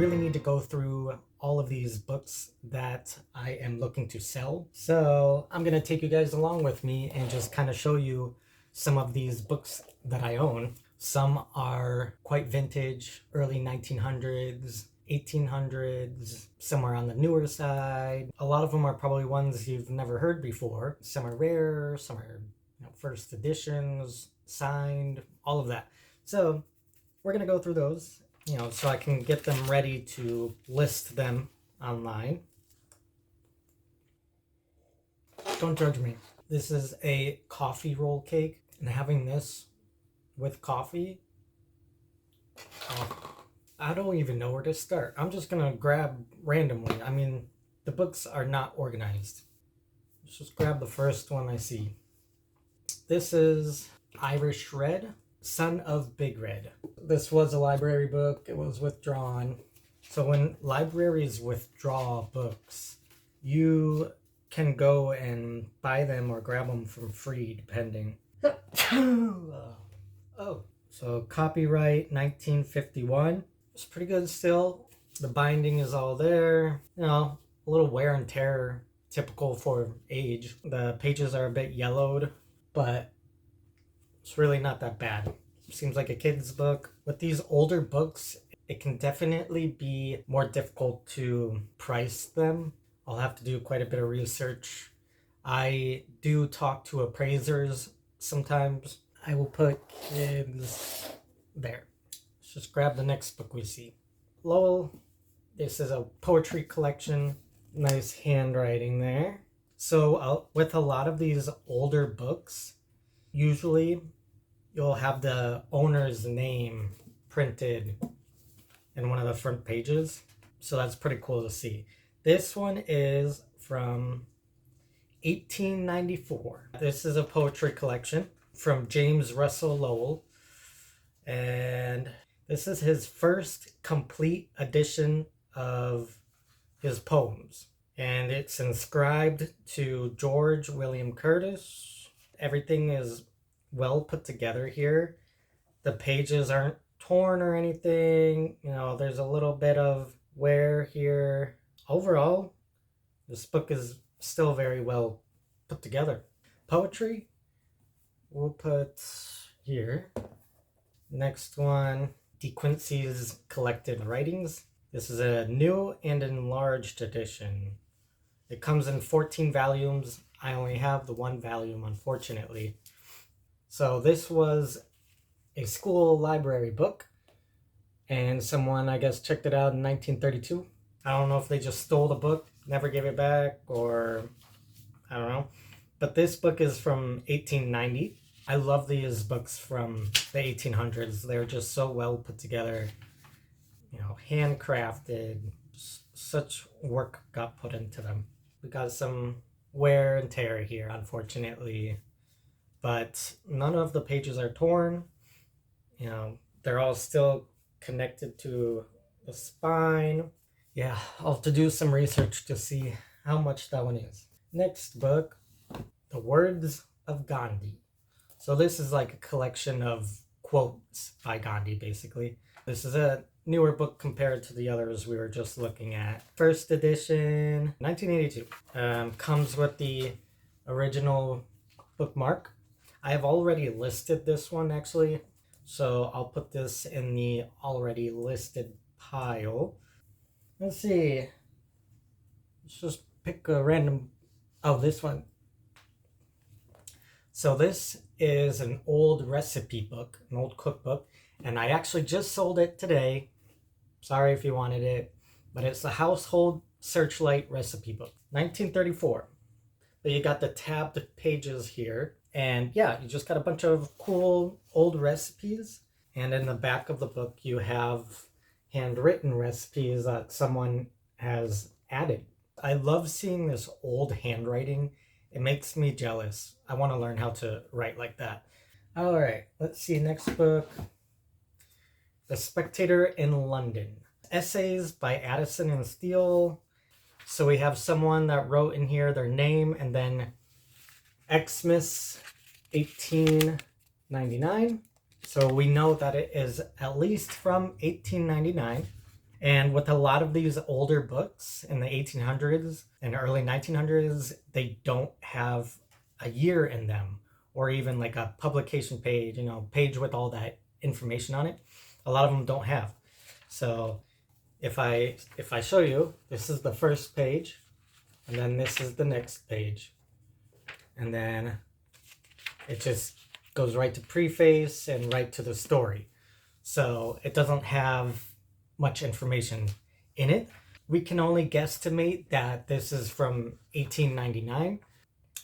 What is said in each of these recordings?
really need to go through all of these books that I am looking to sell. So I'm going to take you guys along with me and just kind of show you some of these books that I own. Some are quite vintage, early 1900s, 1800s, some are on the newer side. A lot of them are probably ones you've never heard before. Some are rare, some are first editions, signed, all of that. So we're going to go through those, so I can get them ready to list them online. Don't judge me. This is a coffee roll cake, and having this with coffee, I don't even know where to start. I'm just going to grab randomly. I mean, the books are not organized. Let's just grab the first one I see. This is Irish Red, Son of Big Red. This was a library book. It was withdrawn. So when libraries withdraw books, you can go and buy them or grab them from free, depending. So copyright 1951. It's pretty good still. The binding is all there. A little wear and tear, typical for age. The pages are a bit yellowed, but it's really not that bad. Seems like a kid's book. With these older books, it can definitely be more difficult to price them. I'll have to do quite a bit of research. I do talk to appraisers sometimes. I will put kids there. Let's just grab the next book we see. Lowell. This is a poetry collection. Nice handwriting there. So with a lot of these older books, usually you'll have the owner's name printed in one of the front pages. So that's pretty cool to see. This one is from 1894. This is a poetry collection from James Russell Lowell. And this is his first complete edition of his poems. And it's inscribed to George William Curtis. Everything is well put together here. The pages aren't torn or anything. There's a little bit of wear here. Overall, this book is still very well put together. Poetry, we'll put here. Next one, De Quincey's Collected Writings. This is a new and enlarged edition. It comes in 14 volumes. I only have the one volume, unfortunately. So this was a school library book, and someone, I guess, checked it out in 1932. I don't know if they just stole the book, never gave it back, or I don't know. But this book is from 1890. I love these books from the 1800s. They're just so well put together, handcrafted. Such work got put into them. We got some wear and tear here, unfortunately. But none of the pages are torn. They're all still connected to the spine. Yeah, I'll have to do some research to see how much that one is. Next book, The Words of Ghandi. So this is like a collection of quotes by Ghandi, basically. This is a newer book compared to the others we were just looking at. First edition, 1982. Comes with the original bookmark. I have already listed this one, actually. So I'll put this in the already listed pile. Let's see. Let's just pick a random... Oh, this one. So this is an old recipe book, an old cookbook. And I actually just sold it today. Sorry if you wanted it. But it's a Household Searchlight recipe book. 1934. But you got the tabbed pages here. And yeah, you just got a bunch of cool old recipes. And in the back of the book, you have handwritten recipes that someone has added. I love seeing this old handwriting. It makes me jealous. I want to learn how to write like that. All right, let's see, next book. The Spectator in London. Essays by Addison and Steele. So we have someone that wrote in here their name and then Xmas 1899. So we know that it is at least from 1899. And with a lot of these older books in the 1800s and early 1900s, they don't have a year in them or even like a publication page, page with all that information on it. A lot of them don't have. So if I show you, this is the first page, and then this is the next page, and then it just goes right to preface and right to the story. So it doesn't have much information in it. We can only guesstimate that this is from 1899.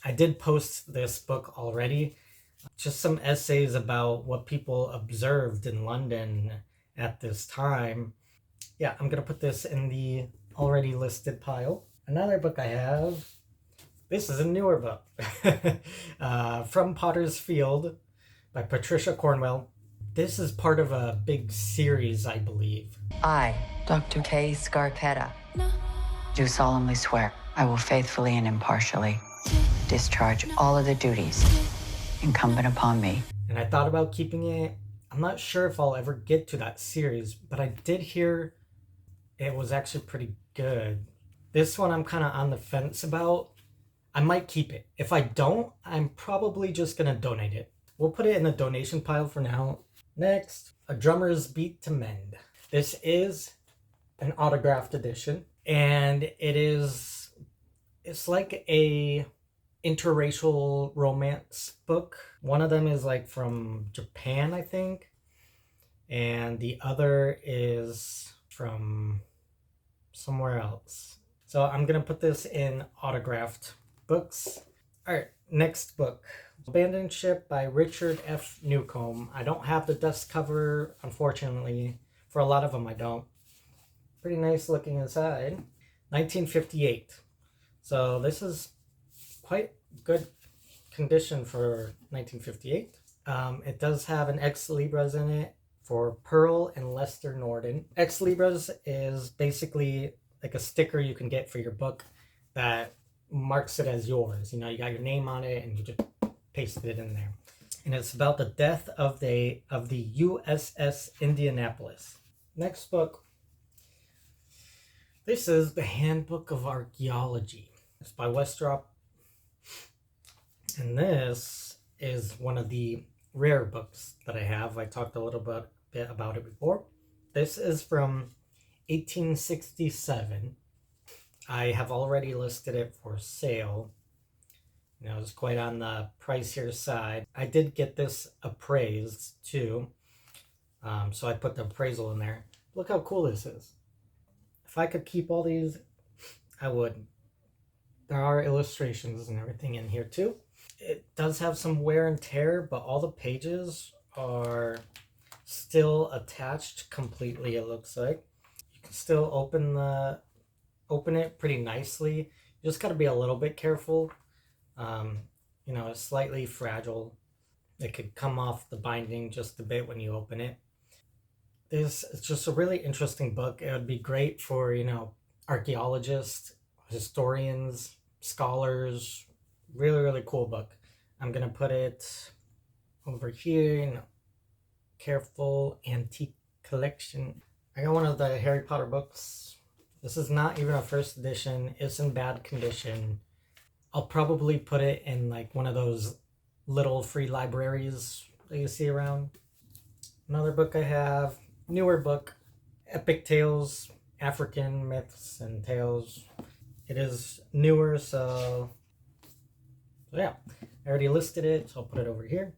I did post this book already, just some essays about what people observed in London at this time. Yeah, I'm gonna put this in the already listed pile. Another book I have, this is a newer book, From Potter's Field by Patricia Cornwell. This is part of a big series, I believe. I, Dr. K. Scarpetta, do solemnly swear I will faithfully and impartially discharge all of the duties incumbent upon me. And I thought about keeping it. I'm not sure if I'll ever get to that series, but I did hear it was actually pretty good. This one I'm kind of on the fence about. I might keep it. If I don't, I'm probably just going to donate it. We'll put it in the donation pile for now. Next, A Drummer's Beat to Mend. This is an autographed edition, and it's like a interracial romance book. One of them is like from Japan, I think, and the other is from somewhere else. So I'm gonna put this in autographed books. All right, next book, Abandoned Ship by Richard F. Newcomb. I don't have the dust cover, unfortunately. For a lot of them, I don't. Pretty nice looking inside. 1958. So this is quite good condition for 1958. It does have an Ex Libris in it for Pearl and Lester Norden. Ex Libris is basically like a sticker you can get for your book that marks it as yours. You got your name on it and you just pasted it in there. And it's about the death of the USS Indianapolis. Next book. This is the Handbook of Archeology. It's by Westrop. And this is one of the rare books that I have. I talked a little bit about it before. This is from 1867. I have already listed it for sale. It's quite on the pricier side. I did get this appraised too. So I put the appraisal in there. Look how cool this is. If I could keep all these, I would. There are illustrations and everything in here too. It does have some wear and tear, but all the pages are still attached completely, it looks like. You can still open it pretty nicely. You just got to be a little bit careful. It's slightly fragile. It could come off the binding just a bit when you open it. It's just a really interesting book. It would be great for, archaeologists, historians, scholars. Really, really cool book. I'm going to put it over here, careful antique collection. I got one of the Harry Potter books. This is not even a first edition. It's in bad condition. I'll probably put it in like one of those little free libraries that you see around. Another book I have, newer book, Epic Tales, African Myths and Tales. It is newer, so yeah. I already listed it, so I'll put it over here.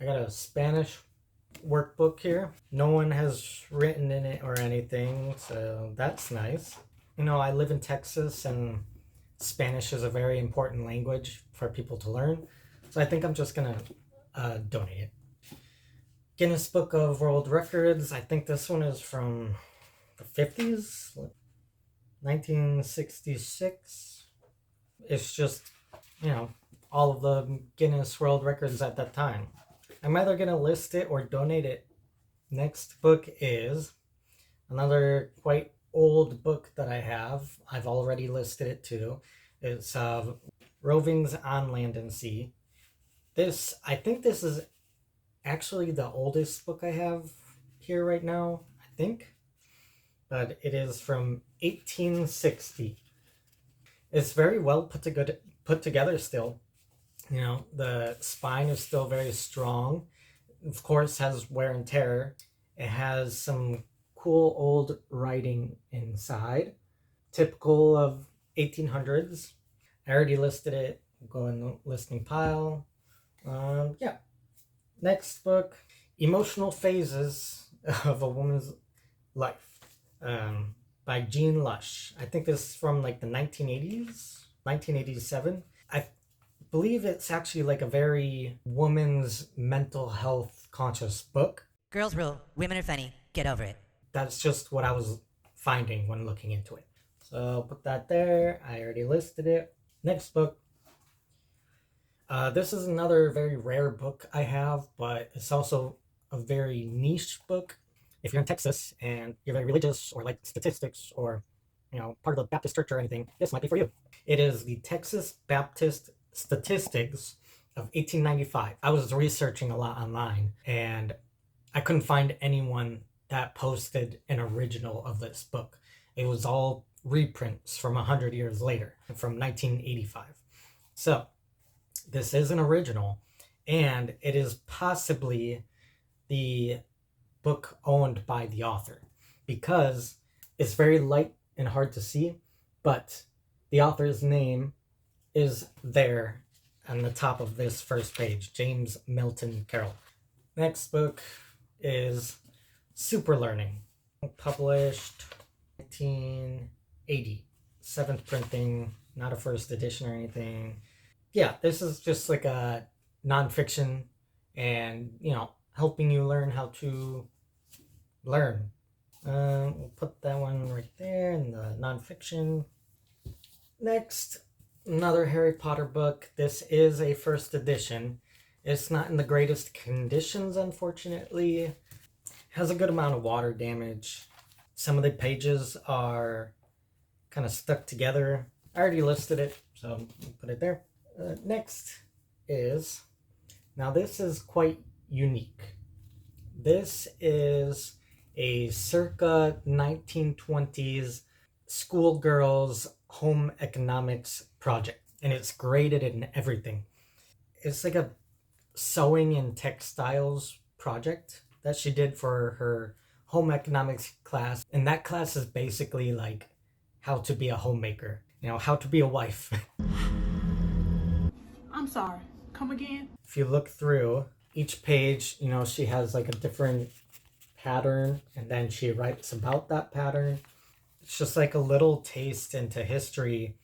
I got a Spanish workbook here. No one has written in it or anything, so that's nice. I live in Texas, and Spanish is a very important language for people to learn, so I think I'm just gonna donate it. Guinness Book of World Records. I think this one is from the 50s, 1966. It's just, all of the Guinness World Records at that time. I'm either going to list it or donate it. Next book is another quite old book that I have. I've already listed it too. It's Rovings on Land and Sea. I think this is actually the oldest book I have here right now, I think. but it is from 1860. It's very well put together still. You know, the spine is still very strong. Of course, has wear and tear. It has some cool old writing inside, typical of 1800s. I already listed it. Go in the listing pile. Yeah. Next book, Emotional Phases of a Woman's Life, by Jean Lush. I think this is from like the 1980s, 1987. I believe it's actually like a very woman's mental health conscious book. Girls rule, women are funny, get over it. That's just what I was finding when looking into it. So I'll put that there. I already listed it. Next book. This is another very rare book I have, but it's also a very niche book. If you're in Texas and you're very religious or like statistics or, you know, part of the Baptist church or anything, this might be for you. It is the Texas Baptist Statistics of 1895. I was researching a lot online and I couldn't find anyone that posted an original of this book. It was all reprints from 100 years later, from 1985. So this is an original, and it is possibly the book owned by the author because it's very light and hard to see, but the author's name is there on the top of this first page, James Milton Carroll. Next book is Super Learning, published 1980, 7th printing, not a first edition or anything. Yeah, this is just like a nonfiction and, you know, helping you learn how to learn. We'll put that one right there in the nonfiction. Next, another Harry Potter book. This is a first edition. It's not in the greatest conditions, unfortunately. Has a good amount of water damage. Some of the pages are kind of stuck together. I already listed it, so I'll put it there. Next is, now this is quite unique. This is a circa 1920s Schoolgirls home economics project, and it's graded in everything. It's like a sewing and textiles project that she did for her home economics class, and that class is basically like how to be a homemaker, you know, how to be a wife. I'm sorry, come again? If you look through each page, you know, she has like a different pattern and then she writes about that pattern. It's just like a little taste into history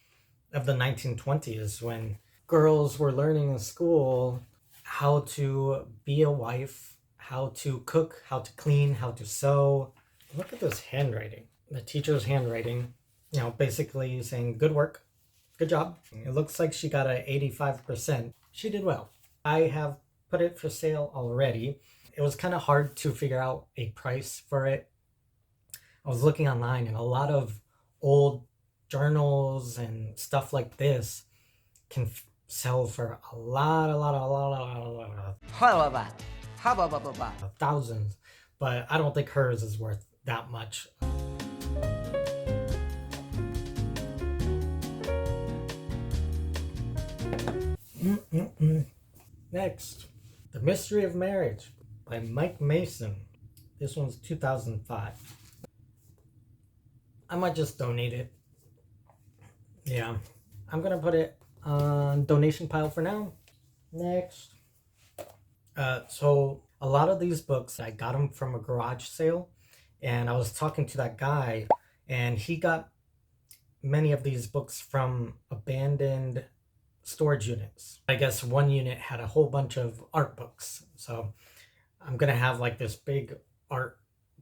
of the 1920s when girls were learning in school how to be a wife, how to cook, how to clean, how to sew. Look at this handwriting. The teacher's handwriting, you know, basically saying good work, good job. It looks like she got a 85%. She did well. I have put it for sale already. It was kind of hard to figure out a price for it. I was looking online and a lot of old journals and stuff like this can sell for a lot thousands, but I don't think hers is worth that much. Next, The Mystery of Marriage by Mike Mason. This one's 2005. I might just donate it. Yeah, I'm gonna put it on donation pile for now. Next. So a lot of these books, I got them from a garage sale, and I was talking to that guy, and he got many of these books from abandoned storage units. I guess one unit had a whole bunch of art books, so I'm gonna have like this big art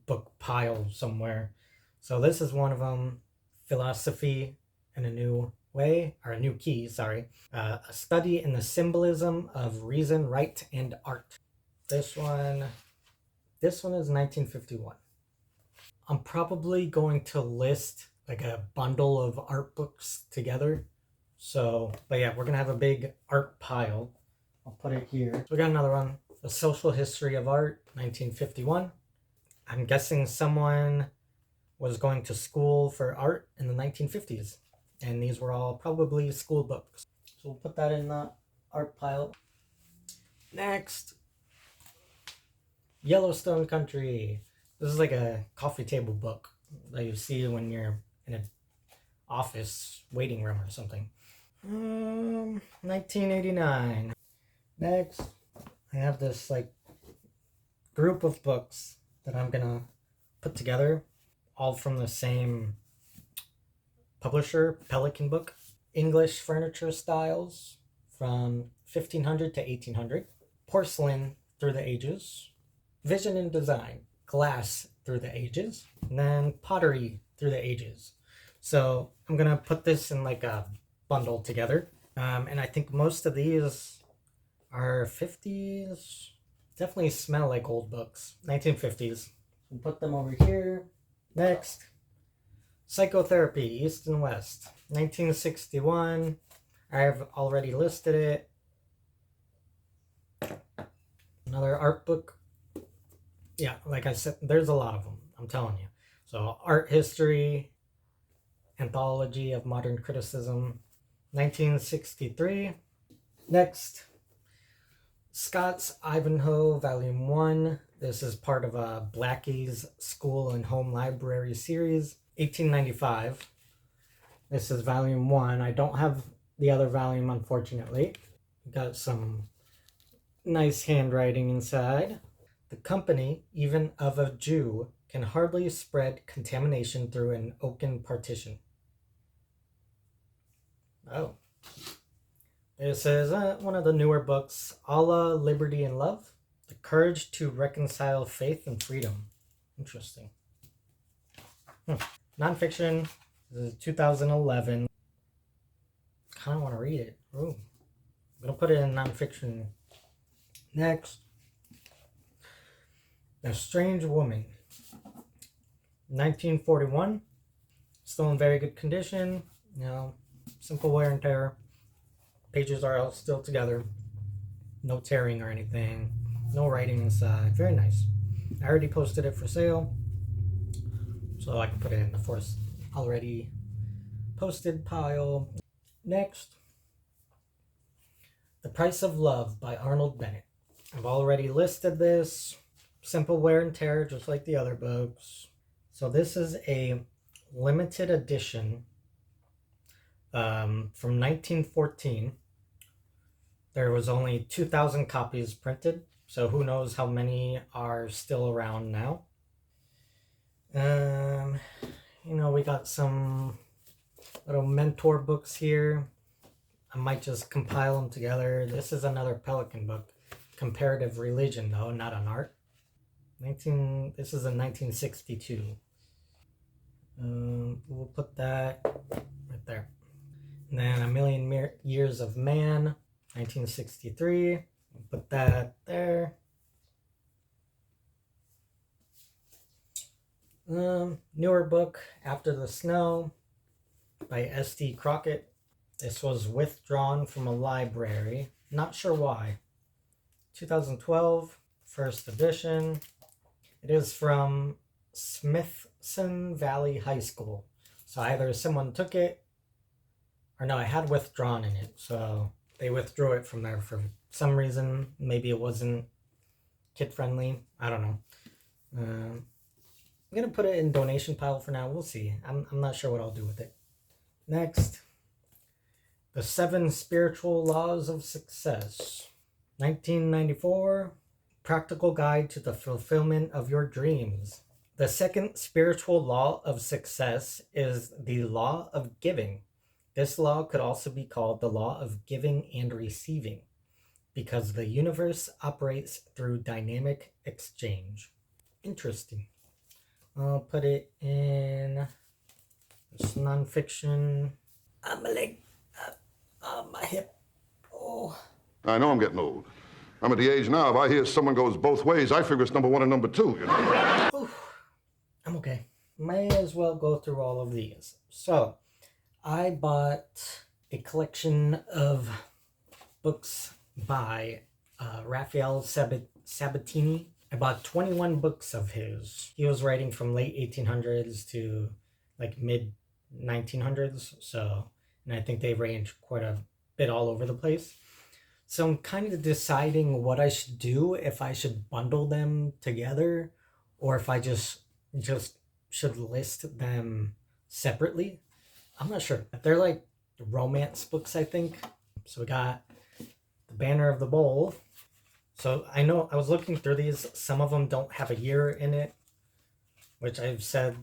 book pile somewhere. So this is one of them, Philosophy in a New Way, or a New Key, sorry. A Study in the Symbolism of Reason, Right, and Art. This one is 1951. I'm probably going to list like a bundle of art books together. So, but yeah, we're gonna have a big art pile. I'll put it here. So we got another one, A Social History of Art, 1951. I'm guessing someone was going to school for art in the 1950s. And these were all probably school books. So we'll put that in the art pile. Next, Yellowstone Country. This is like a coffee table book that you see when you're in an office waiting room or something. 1989. Next, I have this like group of books that I'm gonna put together, all from the same publisher, Pelican Book. English furniture styles from 1500 to 1800. Porcelain through the ages. Vision and design. Glass through the ages. And then pottery through the ages. So I'm gonna put this in like a bundle together. And I think most of these are 50s. Definitely smell like old books. 1950s. We'll put them over here. Next, Psychotherapy, East and West. 1961. I've already listed it. Another art book. Yeah, like I said, there's a lot of them. I'm telling you. So, Art History, Anthology of Modern Criticism. 1963. Next, Scott's Ivanhoe, Volume 1. This is part of a Blackie's School and Home Library series. 1895. This is Volume 1. I don't have the other volume, unfortunately. Got some nice handwriting inside. The company, even of a Jew, can hardly spread contamination through an oaken partition. Oh. This is one of the newer books, Allah, Liberty, and Love. The Courage to Reconcile Faith and Freedom. Interesting. Nonfiction. This is 2011. Kind of want to read it. Ooh. I'm going to put it in nonfiction. Next. The Strange Woman. 1941. Still in very good condition. You know, simple wear and tear. Pages are all still together. No tearing or anything. No writing inside. Very nice. I already posted it for sale. So I can put it in the first already posted pile. Next. The Price of Love by Arnold Bennett. I've already listed this. Simple wear and tear, just like the other books. So this is a limited edition from 1914. There was only 2,000 copies printed, so who knows how many are still around now. You know, we got some little mentor books here. I might just compile them together. This is another Pelican book. Comparative religion, though, not on art. This is a 1962. We'll put that right there. And then A Million Years of Man, 1963. We'll put that there. Newer book, After the Snow, by S.D. Crockett. This was withdrawn from a library. Not sure why. 2012, first edition. It is from Smithson Valley High School. So either someone took it, or no, I had withdrawn in it. So they withdrew it from there for some reason. Maybe it wasn't kid-friendly. I don't know. I'm going to put it in donation pile for now. We'll see. I'm not sure what I'll do with it. Next. The 7 Spiritual Laws of Success. 1994. Practical Guide to the Fulfillment of Your Dreams. The second spiritual law of success is the law of giving. This law could also be called the law of giving and receiving, because the universe operates through dynamic exchange. Interesting. I'll put it in this nonfiction. My leg. My hip. Oh. I know I'm getting old. I'm at the age now, if I hear someone goes both ways, I figure it's number 1 and number 2, you know? Oof. I'm okay. May as well go through all of these. So, I bought a collection of books by Rafael Sabatini. I bought 21 books of his. He was writing from late 1800s to like mid 1900s. So, and I think they range quite a bit all over the place. So I'm kind of deciding what I should do, if I should bundle them together or if I just should list them separately. I'm not sure. They're like romance books, I think. So we got The Banner of the Bowl. So I know I was looking through these. Some of them don't have a year in it, which I've said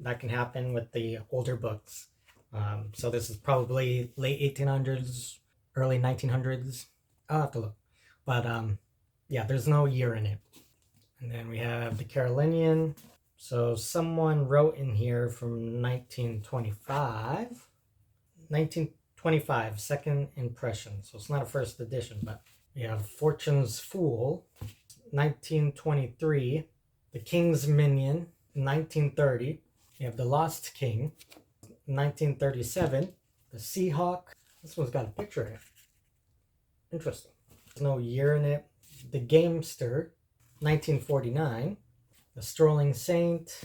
that can happen with the older books. So this is probably late 1800s, early 1900s. I'll have to look. But yeah, there's no year in it. And then we have The Carolinian. So someone wrote in here from 1925. 1925, second impression. So it's not a first edition, but we have Fortune's Fool, 1923. The King's Minion, 1930. We have The Lost King, 1937. The Seahawk. This one's got a picture in it. Interesting. There's no year in it. The Gamester, 1949. The Strolling Saint,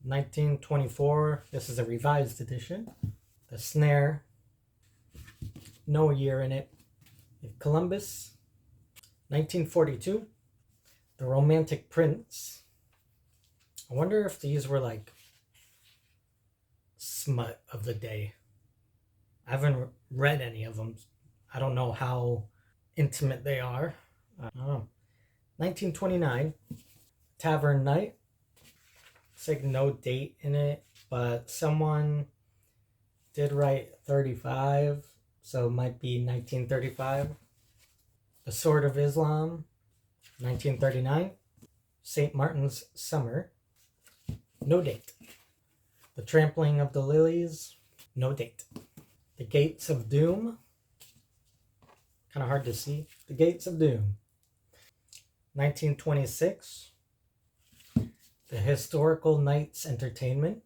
1924. This is a revised edition. The Snare, no year in it. Columbus, 1942. The Romantic Prince. I wonder if these were like smut of the day. I haven't read any of them. I don't know how intimate they are. I don't know. 1929. Tavern Night. It's like no date in it, but someone did write 35, so it might be 1935. The Sword of Islam, 1939. St. Martin's Summer, no date. The Trampling of the Lilies, no date. The Gates of Doom, kind of hard to see. The Gates of Doom, 1926. The Historical Knights Entertainment.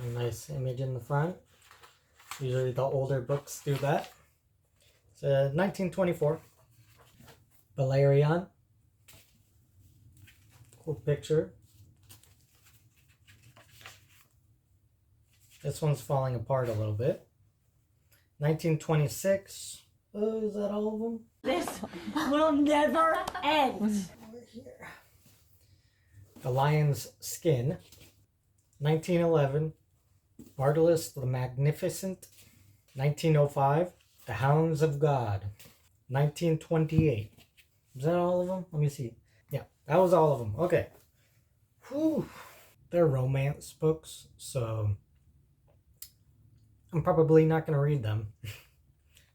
A nice image in the front. Usually the older books do that. It's 1924. Valerian. Cool picture. This one's falling apart a little bit. 1926. Oh, is that all of them? This will never end. Over here. The Lion's Skin, 1911. Bartolus the Magnificent, 1905. The Hounds of God, 1928. Is that all of them? Let me see. Yeah, that was all of them. Okay. Whew. They're romance books, so I'm probably not going to read them.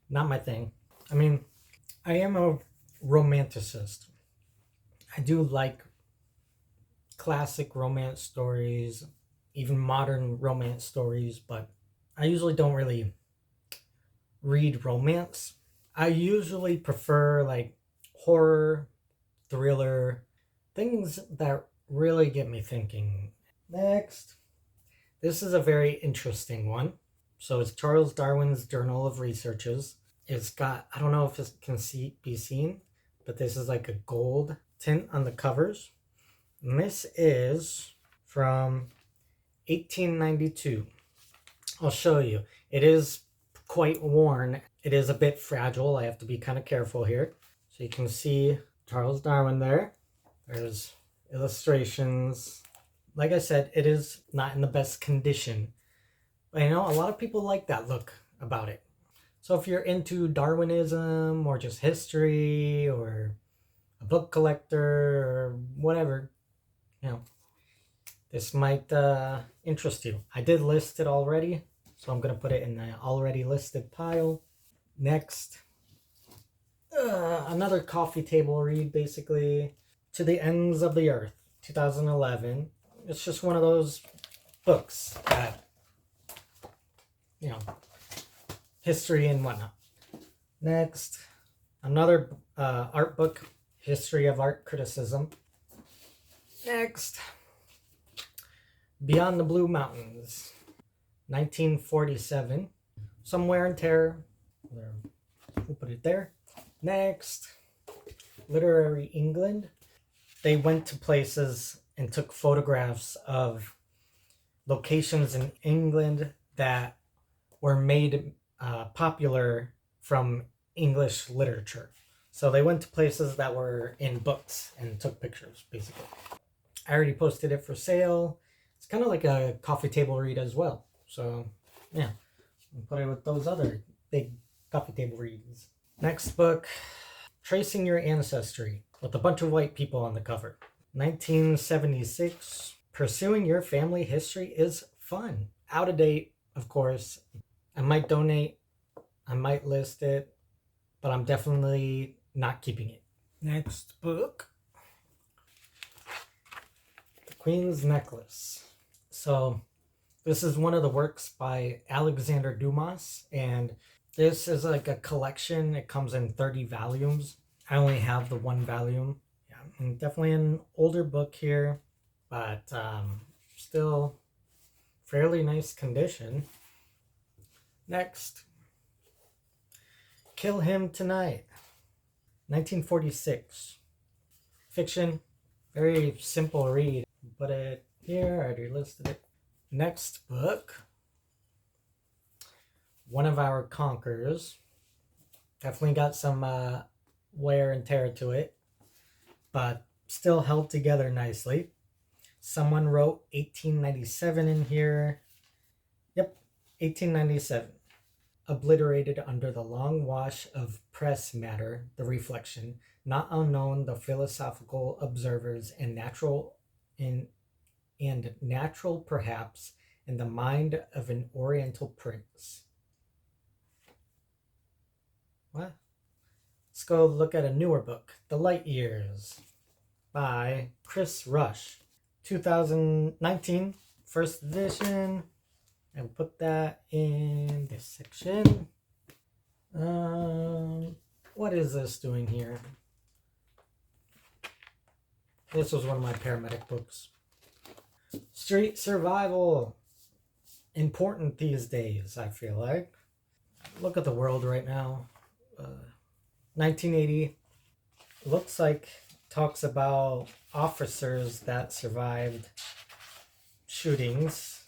Not my thing. I mean, I am a romanticist. I do like classic romance stories, even modern romance stories, but I usually don't really read romance. I usually prefer like horror, thriller, things that really get me thinking. Next. This is a very interesting one. So it's Charles Darwin's Journal of Researches. It's got, I don't know if it can be seen, but this is like a gold tint on the covers. And this is from 1892. I'll show you. It is quite worn. It is a bit fragile. I have to be kind of careful here. So you can see Charles Darwin there. There's illustrations. Like I said, it is not in the best condition. But I know a lot of people like that look about it. So if you're into Darwinism or just history or a book collector or whatever, you know, this might interest you. I did list it already, so I'm going to put it in the already listed pile. Next, another coffee table read, basically. To the Ends of the Earth, 2011. It's just one of those books that, you know, history and whatnot. Next, another art book, History of Art Criticism. Next, Beyond the Blue Mountains, 1947. Some wear and tear. We'll put it there. Next, Literary England, they went to places and took photographs of locations in England that were made popular from English literature. So they went to places that were in books and took pictures, basically. I already posted it for sale. It's kind of like a coffee table read as well. So, yeah. I'll put it with those other big coffee table reads. Next book, Tracing Your Ancestry, with a bunch of white people on the cover. 1976. Pursuing your family history is fun. Out of date, of course. I might donate. I might list it. But I'm definitely not keeping it. Next book. The Queen's Necklace. So this is one of the works by Alexander Dumas. And this is like a collection. It comes in 30 volumes. I only have the one volume. Yeah, and definitely an older book here. But still fairly nice condition. Next. Kill Him Tonight. 1946. Fiction. Very simple read. Put it here. I already listed it. Next book. One of Our Conquerors. Definitely got some wear and tear to it. But still held together nicely. Someone wrote 1897 in here. Yep, 1897. Obliterated under the long wash of press matter, the reflection, not unknown the philosophical observers and natural perhaps in the mind of an oriental prince. What? Let's go look at a newer book, The Light Years, by Chris Rush. 2019, first edition. I'll put that in this section. What is this doing here? This was one of my paramedic books. Street survival. Important these days, I feel like. Look at the world right now. 1980. Looks like talks about officers that survived shootings.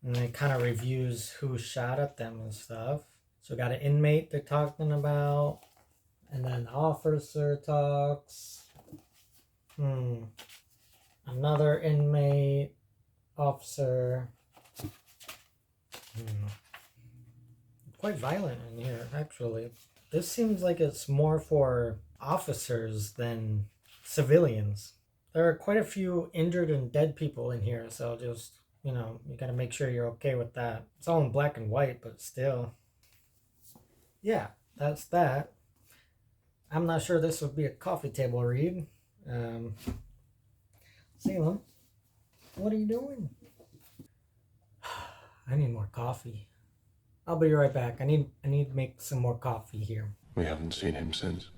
And it kind of reviews who shot at them and stuff. So got an inmate they're talking about. And then the officer talks. Another inmate. Officer. Quite violent in here, actually. This seems like it's more for officers than civilians. There are quite a few injured and dead people in here, so just... you know, you gotta make sure you're okay with that. It's all in black and white, but still. Yeah, that's that. I'm not sure this would be a coffee table read. Salem, what are you doing? I need more coffee. I'll be right back. I need to make some more coffee here. We haven't seen him since.